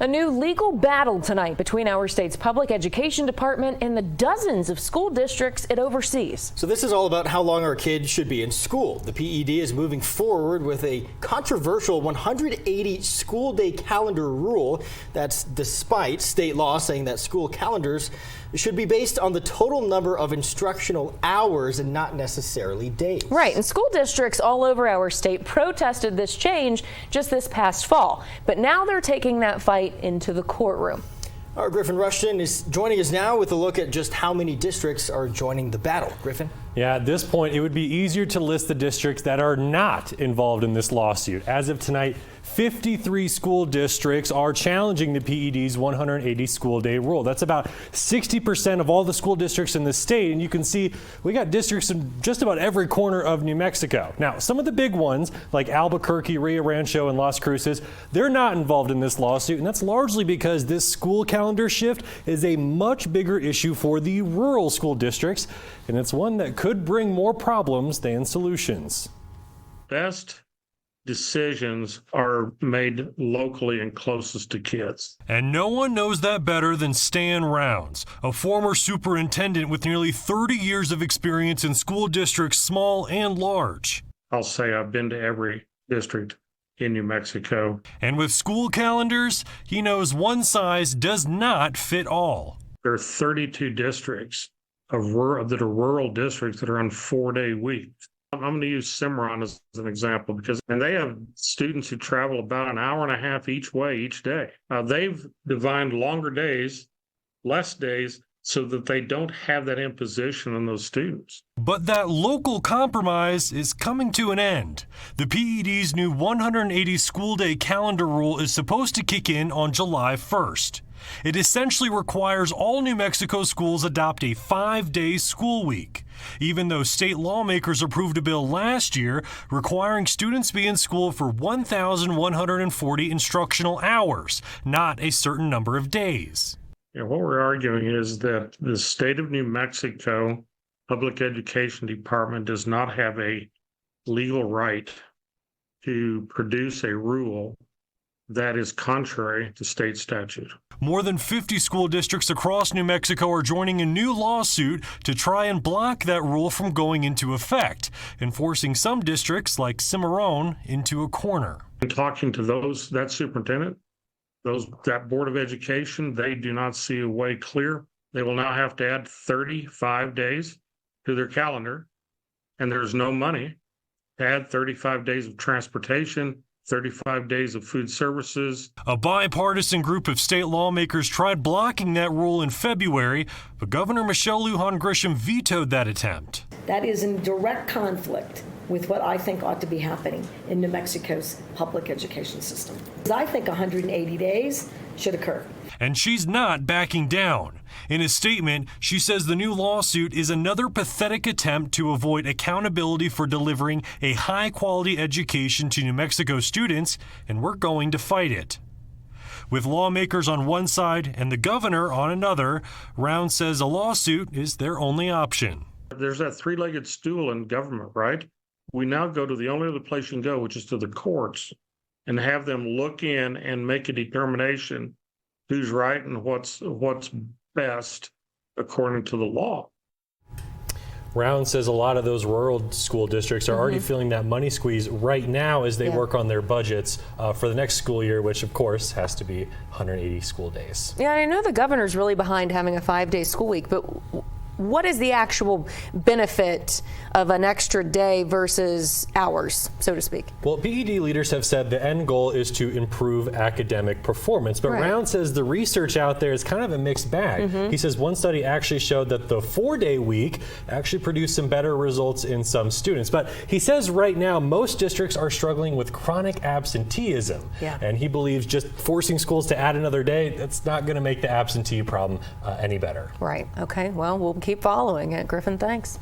A new legal battle tonight between our state's public education department and the dozens of school districts it oversees. So this is all about how long our kids should be in school. The PED is moving forward with a controversial 180 school day calendar rule. That's despite state law saying that school calendars should be based on the total number of instructional hours and not necessarily days. Right, and school districts all over our state protested this change just this past fall. But now they're taking that fight into the courtroom. Our Griffin Rushton is joining us now with a look at just how many districts are joining the battle. Griffin? Yeah, at this point, it would be easier to list the districts that are not involved in this lawsuit. As of tonight, 53 school districts are challenging the PED's 180 school day rule. That's about 60% of all the school districts in the state. And you can see we got districts in just about every corner of New Mexico. Now, some of the big ones like Albuquerque, Rio Rancho, and Las Cruces, they're not involved in this lawsuit. And that's largely because this school calendar shift is a much bigger issue for the rural school districts. And it's one that could bring more problems than solutions. Best decisions are made locally and closest to kids. And no one knows that better than Stan Rounds, a former superintendent with nearly 30 years of experience in school districts small and large. I'll say I've been to every district in New Mexico. And with school calendars, he knows one size does not fit all. There are 32 districts that are rural districts that are on 4-day weeks. I'm going to use Cimarron as an example because they have students who travel about an hour and a half each way each day. They've divined longer days, less days, so that they don't have that imposition on those students. But that local compromise is coming to an end. The PED's new 180 school day calendar rule is supposed to kick in on July 1st. It essentially requires all New Mexico schools adopt a 5-day school week, even though state lawmakers approved a bill last year requiring students be in school for 1,140 instructional hours, not a certain number of days. What we're arguing is that the state of New Mexico Public Education Department does not have a legal right to produce a rule that is contrary to state statute. More than 50 school districts across New Mexico are joining a new lawsuit to try and block that rule from going into effect, and forcing some districts like Cimarron into a corner. In talking to that superintendent, that Board of Education, they do not see a way clear. They will now have to add 35 days to their calendar, and there's no money to add 35 days of transportation, 35 days of food services. A bipartisan group of state lawmakers tried blocking that rule in February, but Governor Michelle Lujan Grisham vetoed that attempt. That is in direct conflict with what I think ought to be happening in New Mexico's public education system. I think 180 days should occur. And she's not backing down. In a statement, she says the new lawsuit is another pathetic attempt to avoid accountability for delivering a high-quality education to New Mexico students, and we're going to fight it. With lawmakers on one side and the governor on another, Round says a lawsuit is their only option. There's that three-legged stool in government, right? We now go to the only other place you can go, which is to the courts, and have them look in and make a determination who's right and what's best according to the law. Round says a lot of those rural school districts are already feeling that money squeeze right now as they work on their budgets for the next school year, which of course has to be 180 school days. Yeah, I know the governor's really behind having a 5-day school week, but what is the actual benefit of an extra day versus hours, so to speak? Well, PED leaders have said the end goal is to improve academic performance, but Round says the research out there is kind of a mixed bag. He says one study actually showed that the 4-day week actually produced some better results in some students. But he says right now most districts are struggling with chronic absenteeism. And he believes just forcing schools to add another day, that's not going to make the absentee problem any better. Right. Okay. Well, we'll keep following it. Griffin, thanks.